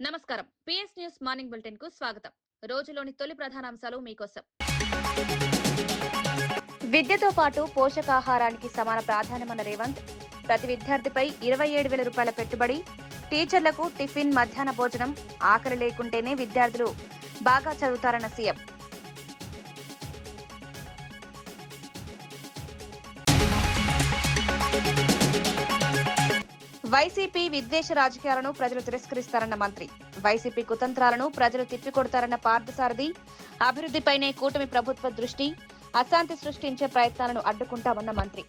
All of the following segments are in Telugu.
నమస్కారం. పిఎస్ న్యూస్ మార్నింగ్ బులెటిన్ కు స్వాగతం. రోజులోని తొలి ప్రధానాంశాలు మీకోసం. విద్యతో పాటు పోషకాహారానికి సమాన ప్రాధాన్యమన్న రేవంత్. ప్రతి విద్యార్థిపై 27,000 రూపాయల పెట్టుబడి. టీచర్లకు టిఫిన్, మధ్యాహ్న భోజనం. ఆకలి లేకుంటేనే విద్యార్థులు బాగా చదువుతారన్న సీఎం. వైసీపీ విద్వేష రాజకీయాలను ప్రజలు తిరస్కరిస్తారన్న మంత్రి. వైసీపీ కుతంత్రాలను ప్రజలు తిప్పికొడతారన్న పార్థసారథి. అభివృద్ధిపైనే కూటమి ప్రభుత్వ దృష్టి. అశాంతి సృష్టించే ప్రయత్నాలను అడ్డుకుంటామన్న మంత్రి.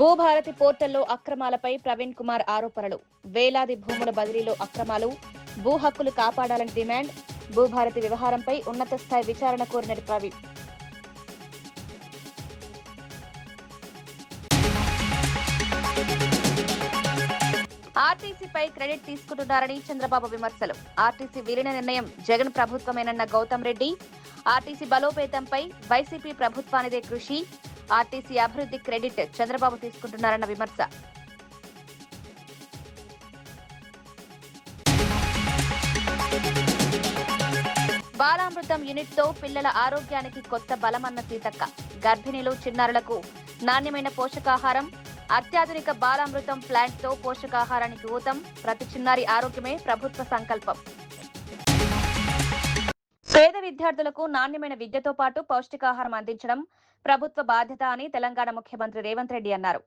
భూభారతి పోర్టల్లో అక్రమాలపై ప్రవీణ్ కుమార్ ఆరోపణలు. వేలాది భూముల బదిలీలో అక్రమాలు. భూ హక్కులు కాపాడాలని డిమాండ్. భూభారతి వ్యవహారంపై ఉన్నత స్థాయి విచారణ కోరిన ప్రవీణ్. ఆర్టీసీపై క్రెడిట్ తీసుకుంటున్నారని చంద్రబాబు విమర్శలు. ఆర్టీసీ విలీన నిర్ణయం జగన్ ప్రభుత్వమేనన్న గౌతమ్ రెడ్డి. ఆర్టీసీ బలోపేతంపై వైసీపీ ప్రభుత్వానిదే కృషి. ఆర్టీసీ అభివృద్ధి క్రెడిట్ చంద్రబాబు తీసుకుంటున్నారన్న విమర్శ. బాలామృతం యూనిట్ తో పిల్లల ఆరోగ్యానికి కొత్త బలమన్న సీతక్క. గర్భిణీలు, చిన్నారులకు నాణ్యమైన పోషకాహారం. అత్యాధునిక బాలామృతం ప్లాంట్ తో పోషకాహారానికి ఊతం. ప్రతి చిన్నారి ఆరోగ్యమే ప్రభుత్వ సంకల్పం. పేద విద్యార్థులకు నాణ్యమైన విద్యతో పాటు పౌష్టికాహారం అందించడం ప్రభుత్వ బాధ్యత అని తెలంగాణ ముఖ్యమంత్రి రేవంత్ రెడ్డి అన్నారు.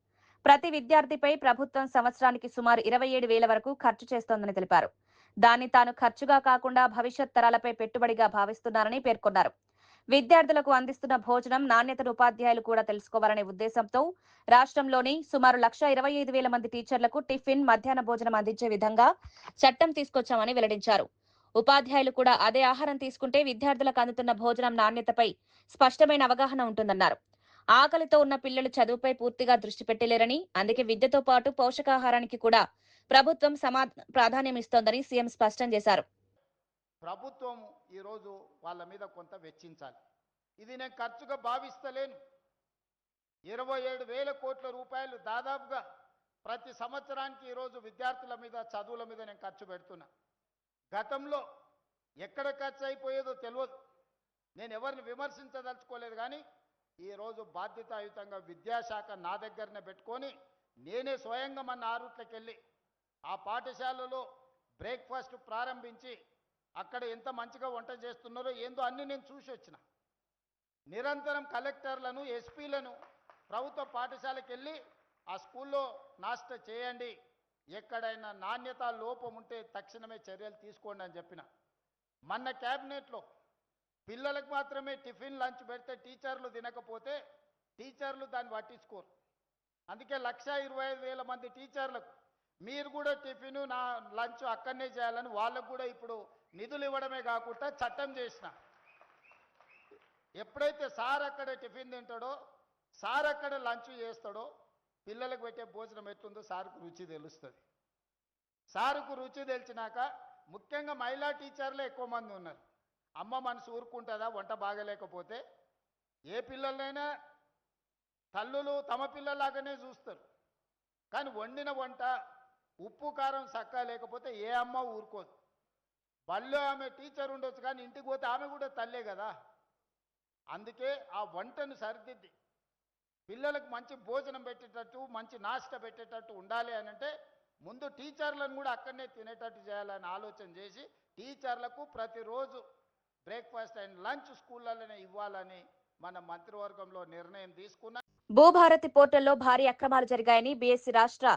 ప్రతి విద్యార్థిపై ప్రభుత్వం సంవత్సరానికి సుమారు 27,000 వరకు ఖర్చు చేస్తోందని తెలిపారు. దాన్ని తాను ఖర్చుగా కాకుండా భవిష్యత్ తరాలపై పెట్టుబడిగా భావిస్తున్నారని పేర్కొన్నారు. విద్యార్థులకు అందిస్తున్న భోజనం నాణ్యతను ఉపాధ్యాయులు కూడా తెలుసుకోవాలనే ఉద్దేశంతో రాష్ట్రంలోని సుమారు 1,25,000 మంది టీచర్లకు టిఫిన్, మధ్యాహ్న భోజనం అందించే విధంగా చట్టం తీసుకొచ్చామని వెల్లడించారు. ఉపాధ్యాయులు కూడా అదే ఆహారం తీసుకుంటే విద్యార్థులకు అందుతున్న భోజనం నాణ్యతపై స్పష్టమైన అవగాహన ఉంటుందన్నారు. ఆకలితో ఉన్న పిల్లలు చదువుపై పూర్తిగా దృష్టి పెట్టలేరని, అందుకే విద్యతో పాటు పోషకాహారానికి కూడా ప్రభుత్వం ప్రాధాన్యం ఇస్తోందని సీఎం స్పష్టం చేశారు. ప్రభుత్వం ఈరోజు వాళ్ళ మీద కొంత వెచ్చించాలి. ఇది నేను ఖర్చుగా భావిస్తలేను. 27,000 కోట్ల రూపాయలు దాదాపుగా ప్రతి సంవత్సరానికి ఈరోజు విద్యార్థుల మీద, చదువుల మీద నేను ఖర్చు పెడుతున్నా. గతంలో ఎక్కడ ఖర్చు అయిపోయేదో తెలియదు. నేను ఎవరిని విమర్శించదలుచుకోలేదు, కానీ ఈరోజు బాధ్యతాయుతంగా విద్యాశాఖ నా దగ్గరనే పెట్టుకొని నేనే స్వయంగా మన ఆరుట్లకి వెళ్ళి ఆ పాఠశాలలో బ్రేక్ఫాస్ట్ ప్రారంభించి అక్కడ ఎంత మంచిగా వంట చేస్తున్నారో ఏందో అన్ని నేను చూసి వచ్చిన. నిరంతరం కలెక్టర్లను, ఎస్పీలను ప్రభుత్వ పాఠశాలకు వెళ్ళి ఆ స్కూల్లో నాష్ట చేయండి, ఎక్కడైనా నాణ్యత లోపం ఉంటే తక్షణమే చర్యలు తీసుకోండి అని చెప్పిన. మొన్న క్యాబినెట్లో పిల్లలకు మాత్రమే టిఫిన్, లంచ్ పెడితే టీచర్లు తినకపోతే టీచర్లు దాన్ని పట్టించుకోరు. అందుకే 1,25,000 మంది టీచర్లకు మీరు కూడా టిఫిన్, నా లంచ్ అక్కడనే చేయాలని వాళ్ళకు కూడా ఇప్పుడు నిధులు ఇవ్వడమే కాకుండా చట్టం చేసిన. ఎప్పుడైతే సార్ అక్కడ టిఫిన్ తింటాడో, సార్ అక్కడ లంచ్ చేస్తాడో, పిల్లలకు పెట్టే భోజనం ఎట్లుందో సార్కు రుచి తెలుస్తుంది. సార్కు రుచి తెలిసినాక ముఖ్యంగా మహిళా టీచర్లే ఎక్కువ మంది ఉన్నారు. అమ్మ మనసు ఊరుకుంటుందా వంట బాగలేకపోతే? ఏ పిల్లలైనా తల్లులు తమ పిల్లలాగానే చూస్తారు, కానీ వండిన వంట ఉప్పు కారం చక్కగా లేకపోతే ఏ అమ్మ ఊరుకోదు. బళ్ళో ఆమె టీచర్ ఉండొచ్చు, కానీ ఇంటికి పోతే ఆమె కూడా తల్లే కదా. అందుకే ఆ వంటను సరిదిద్ది పిల్లలకు మంచి భోజనం పెట్టేటట్టు, మంచి నాష్ట పెట్టేటట్టు ఉండాలి అని అంటే ముందు టీచర్లను కూడా అక్కడనే తినేటట్టు చేయాలని ఆలోచన చేసి టీచర్లకు ప్రతిరోజు బ్రేక్ఫాస్ట్ అండ్ లంచ్ స్కూళ్ళలోనే ఇవ్వాలని మన మంత్రివర్గంలో నిర్ణయం తీసుకున్నాం. భూభారతి పోర్టల్లో భారీ అక్రమాలు జరిగాయని బీఎస్సీ రాష్ట్ర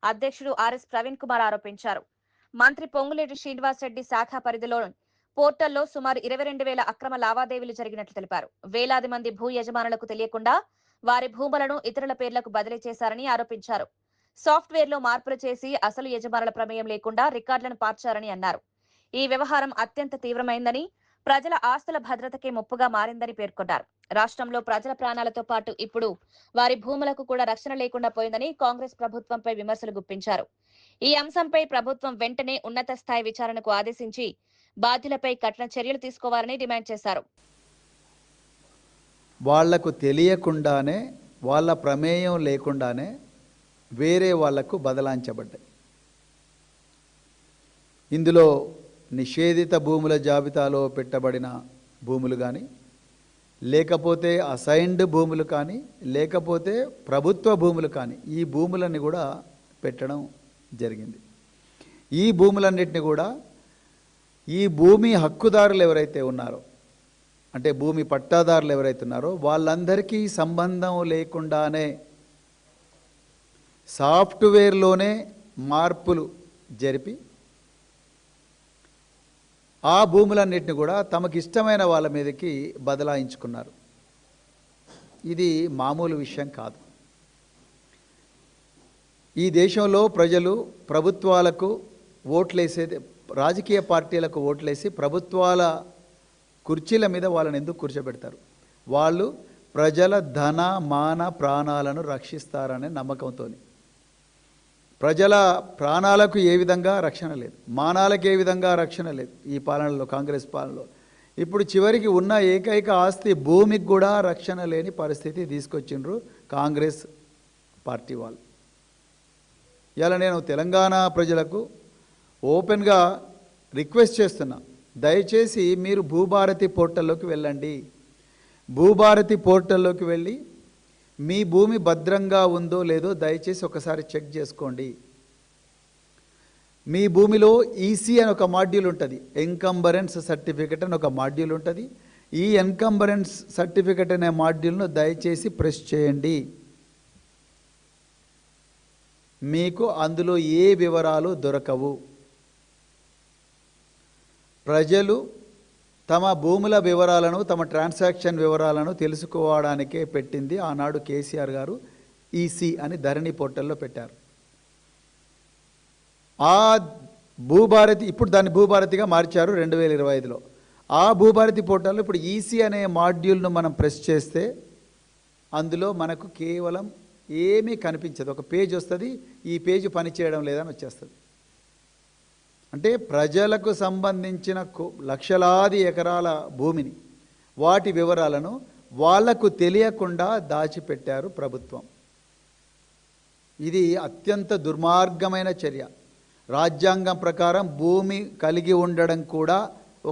అధ్యక్షుడు ఆర్ఎస్ ప్రవీణ్ కుమార్ ఆరోపించారు. మంత్రి పొంగులేటి శ్రీనివాసరెడ్డి శాఖ పరిధిలో పోర్టల్లో సుమారు 22,000 అక్రమ లావాదేవీలు జరిగినట్లు తెలిపారు. వేలాది మంది భూ యజమానులకు తెలియకుండా వారి భూములను ఇతరుల పేర్లకు బదిలీ చేశారని ఆరోపించారు. సాఫ్ట్వేర్ లో మార్పులు చేసి అసలు యజమానుల ప్రమేయం లేకుండా రికార్డులను మార్చారని అన్నారు. ఈ వ్యవహారం అత్యంత తీవ్రమైందని, ప్రజల ఆస్తుల భద్రతకే ముప్పుగా మారిందని పేర్కొన్నారు. రాష్ట్రంలో ప్రజల ప్రాణాలతో పాటు ఇప్పుడు వారి భూములకు కూడా రక్షణ లేకుండా పోయిందని కాంగ్రెస్ ప్రభుత్వంపై విమర్శలు గుప్పించారు. ఈ అంశంపై ప్రభుత్వం వెంటనే ఉన్నత స్థాయి విచారణకు ఆదేశించి బాధ్యులపై కఠిన చర్యలు తీసుకోవాలని డిమాండ్ చేశారు. వాళ్లకు తెలియకుండానే వాళ్ళ ప్రమేయం లేకుండానే వేరే వాళ్లకు బదలాయించబడ్డాయి. ఇందులో నిషేధిత భూముల జాబితాలో పెట్టబడిన భూములు కానీ, లేకపోతే అసైన్డ్ భూములు కానీ, లేకపోతే ప్రభుత్వ భూములు కానీ, ఈ భూములన్నీ కూడా పెట్టడం జరిగింది. ఈ భూములన్నిటిని కూడా ఈ భూమి హక్కుదారులు ఎవరైతే ఉన్నారో, అంటే భూమి పట్టాదారులు ఎవరైతే ఉన్నారో వాళ్ళందరికీ సంబంధం లేకుండానే సాఫ్ట్వేర్లోనే మార్పులు జరిపి ఆ భూములన్నిటిని కూడా తమకు ఇష్టమైన వాళ్ళ మీదకి బదలాయించుకున్నారు. ఇది మామూలు విషయం కాదు. ఈ దేశంలో ప్రజలు ప్రభుత్వాలకు ఓట్లేసేది, రాజకీయ పార్టీలకు ఓట్లేసి ప్రభుత్వాల కుర్చీల మీద వాళ్ళని ఎందుకు కూర్చోబెడతారు? వాళ్ళు ప్రజల ధన మాన ప్రాణాలను రక్షిస్తారనే నమ్మకంతో. ప్రజల ప్రాణాలకు ఏ విధంగా రక్షణ లేదు, మానాలకు ఏ విధంగా రక్షణ లేదు ఈ పాలనలో, కాంగ్రెస్ పాలనలో. ఇప్పుడు చివరికి ఉన్న ఏకైక ఆస్తి భూమికి కూడా రక్షణ లేని పరిస్థితి తీసుకొచ్చిండ్రు కాంగ్రెస్ పార్టీ వాళ్ళు. ఇలా నేను తెలంగాణ ప్రజలకు ఓపెన్గా రిక్వెస్ట్ చేస్తున్నా, దయచేసి మీరు భూభారతి పోర్టల్లోకి వెళ్ళండి. భూభారతి పోర్టల్లోకి వెళ్ళి మీ భూమి భద్రంగా ఉందో లేదో దయచేసి ఒకసారి చెక్ చేసుకోండి. మీ భూమిలో ఈసీ అని ఒక మాడ్యూల్ ఉంటుంది, ఎన్కంబరెన్స్ సర్టిఫికెట్ అని ఒక మాడ్యూల్ ఉంటుంది. ఈ ఎన్కంబరెన్స్ సర్టిఫికెట్ అనే మాడ్యూల్ను దయచేసి ప్రెస్ చేయండి. మీకు అందులో ఏ వివరాలు దొరకవు. ప్రజలు తమ భూముల వివరాలను, తమ ట్రాన్సాక్షన్ వివరాలను తెలుసుకోవడానికే పెట్టింది ఆనాడు కేసీఆర్ గారు ఈసీ అని ధరణి పోర్టల్లో పెట్టారు. ఆ భూభారతి, ఇప్పుడు దాన్ని భూభారతిగా మార్చారు 2025లో. ఆ భూభారతి పోర్టల్లో ఇప్పుడు ఈసీ అనే మాడ్యూల్ను మనం ప్రెస్ చేస్తే అందులో మనకు కేవలం ఏమీ కనిపించదు. ఒక పేజ్ వస్తుంది, ఈ పేజ్ పనిచేయడం లేదని వచ్చేస్తుంది. అంటే ప్రజలకు సంబంధించిన లక్షలాది ఎకరాల భూమిని, వాటి వివరాలను వాళ్లకు తెలియకుండా దాచిపెట్టారు ప్రభుత్వం. ఇది అత్యంత దుర్మార్గమైన చర్య. రాజ్యాంగం ప్రకారం భూమి కలిగి ఉండడం కూడా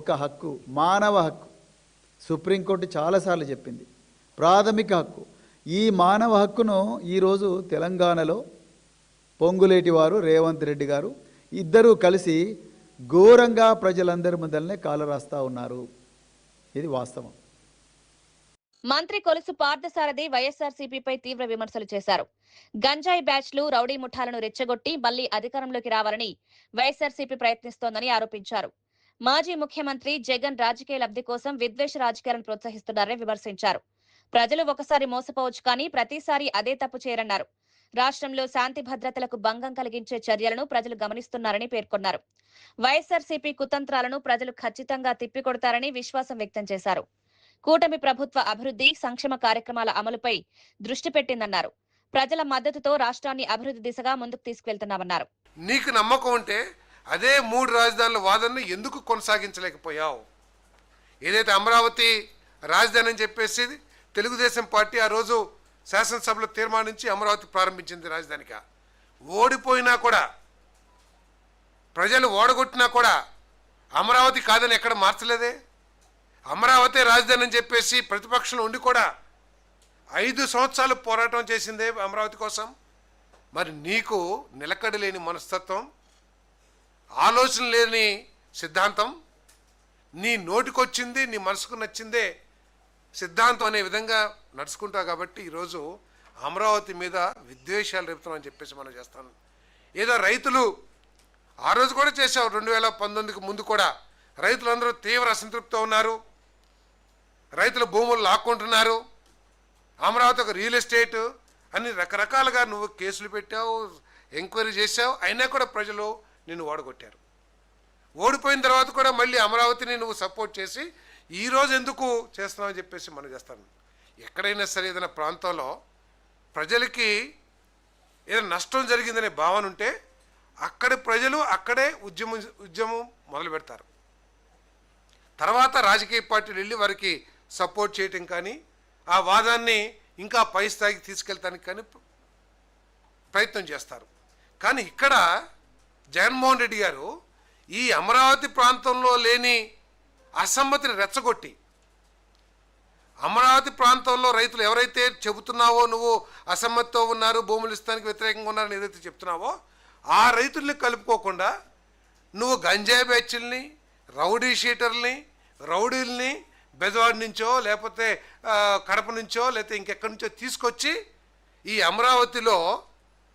ఒక హక్కు, మానవ హక్కు. సుప్రీంకోర్టు చాలాసార్లు చెప్పింది, ప్రాథమిక హక్కు. ఈ మానవ హక్కును ఈరోజు తెలంగాణలో పొంగులేటి వారు, రేవంత్ రెడ్డి గారు ఇద్దరూ కలిసి ఘోరంగా ప్రజలందరి ముందరనే కాలరాస్తా ఉన్నారు. ఇది వాస్తవం. మంత్రి కొలుసు పార్థసారథి వైఎస్ఆర్సీపీపై తీవ్ర విమర్శలు చేశారు. గంజాయి బ్యాచ్లు, రౌడీ ముఠాలను రెచ్చగొట్టి మళ్లీ అధికారంలోకి రావాలని వైఎస్ఆర్సీపీ ప్రయత్నిస్తోందని ఆరోపించారు. మాజీ ముఖ్యమంత్రి జగన్ రాజకీయ లబ్ధి కోసం విద్వేష రాజకీయాలను ప్రోత్సహిస్తున్నారని విమర్శించారు. ప్రజలు ఒకసారి మోసపోవచ్చు కానీ ప్రతిసారి అదే తప్పు చేయరన్నారు. రాష్ట్రంలో శాంతి భద్రతలకు భంగం కలిగించే చర్యలను ప్రజలు గమనిస్తున్నారని పేర్కొన్నారు. వైఎస్ఆర్సీపీ కుతంత్రాలను ప్రజలు ఖచ్చితంగా తిప్పికొడతారని విశ్వాసం వ్యక్తం చేశారు. కూటమి ప్రభుత్వ అభివృద్ధి, సంక్షేమ కార్యక్రమాల అమలుపై దృష్టి పెట్టిందన్నారు. ప్రజల మద్దతుతో రాష్ట్రాన్ని అభివృద్ధి దిశగా ముందుకు తీసుకువెళ్తున్నామన్నారు. నీకు నమ్మకం ఉంటే అదే 3 రాజధానుల వాదనను ఎందుకు కొనసాగించలేకపోయావు? ఏదైతే అమరావతి రాజధాని అని చెప్పేసి తెలుగుదేశం పార్టీ ఆ రోజు శాసనసభలో తీర్మానించి అమరావతి ప్రారంభించింది రాజధానిగా. ఓడిపోయినా కూడా, ప్రజలు ఓడగొట్టినా కూడా అమరావతి కాదని ఎక్కడ మార్చలేదే. అమరావతి రాజధాని అని చెప్పేసి ప్రతిపక్షంలో ఉండి కూడా 5 సంవత్సరాలు పోరాటం చేసిందే అమరావతి కోసం. మరి నీకు నిలకడ లేని మనస్తత్వం, ఆలోచన లేని సిద్ధాంతం, నీ నోటికొచ్చింది, నీ మనసుకు నచ్చిందే సిద్ధాంతం అనే విధంగా నడుచుకుంటావు. కాబట్టి ఈరోజు అమరావతి మీద విద్వేషాలు రేపుతామని చెప్పేసి మనం చేస్తాను. ఏదో రైతులు ఆ రోజు కూడా చేశావు, 2019కి ముందు కూడా రైతులందరూ తీవ్ర అసంతృప్తితో ఉన్నారు. రైతుల భూములు లాక్కుంటున్నారు. అమరావతి ఒక రియల్ ఎస్టేట్ అని రకరకాలుగా నువ్వు కేసులు పెట్టావు, ఎంక్వైరీ చేశావు. అయినా కూడా ప్రజలు నిన్ను ఓడగొట్టారు. ఓడిపోయిన తర్వాత కూడా మళ్ళీ అమరావతిని నువ్వు సపోర్ట్ చేసి ఈరోజు ఎందుకు చేస్తున్నావు అని చెప్పేసి మనం చేస్తాను. ఎక్కడైనా సరే ఏదైనా ప్రాంతంలో ప్రజలకి ఏదైనా నష్టం జరిగిందనే భావన ఉంటే అక్కడి ప్రజలు అక్కడే ఉద్యమం మొదలు పెడతారు. తర్వాత రాజకీయ పార్టీలు వెళ్ళి వారికి సపోర్ట్ చేయటం కానీ, ఆ వాదాన్ని ఇంకా పై స్థాయికి తీసుకెళ్తానికి కానీ ప్రయత్నం చేస్తారు. కానీ ఇక్కడ జగన్మోహన్ రెడ్డి గారు ఈ అమరావతి ప్రాంతంలో లేని అసమ్మతిని రెచ్చగొట్టి, అమరావతి ప్రాంతంలో రైతులు ఎవరైతే చెబుతున్నావో నువ్వు అసమ్మతితో ఉన్నారు, భూములు ఇస్తానికి వ్యతిరేకంగా ఉన్నారని ఏదైతే చెప్తున్నావో ఆ రైతుల్ని కలుపుకోకుండా నువ్వు గంజాయి బ్యాచ్ల్ని, రౌడీ షీటర్ని, రౌడీల్ని బెజవాడ నుంచో లేకపోతే కడప నుంచో లేకపోతే ఇంకెక్కడి నుంచో తీసుకొచ్చి ఈ అమరావతిలో